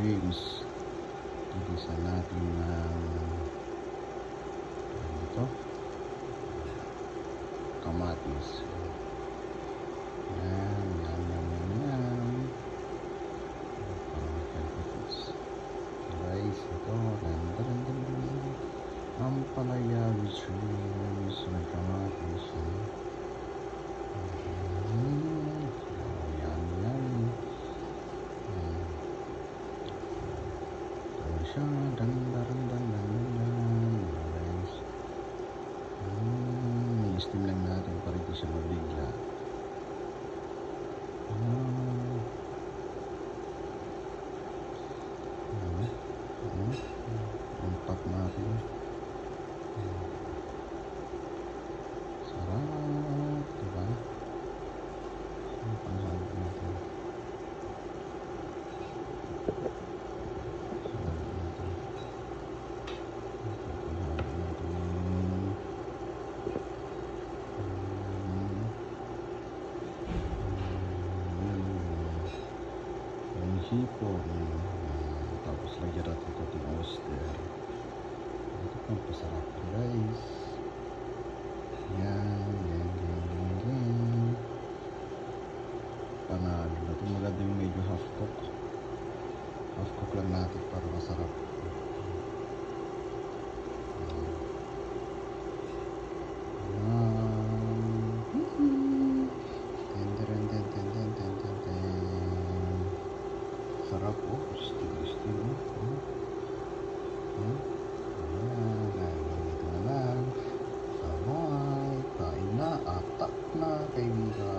shrimps. Igisa natin ng ito, kamatis. Yan, yan, yan, yan, yan. Guys, ito, ganda, ganda, ganda. Ang palaya with shrimps, may kamatis. Yan, yan. Ito siya, ganda, ganda, ganda. Guys, i-steam lang natin para hindi siya mabigla. Ang top natin. Sarap, diba? Ang panghalo natin. Sarap natin. Panghalo natin. Yung hipon. Tapos lagyan natin konting oyster. Ito pang pasarap, guys. Yan, yan, yan, yan, yan. Panalo na ito. Maganda yung medyo half cook. Half cook lang natin para masarap. Sarap, oh. Still, Kain na, atak na, kaibigan.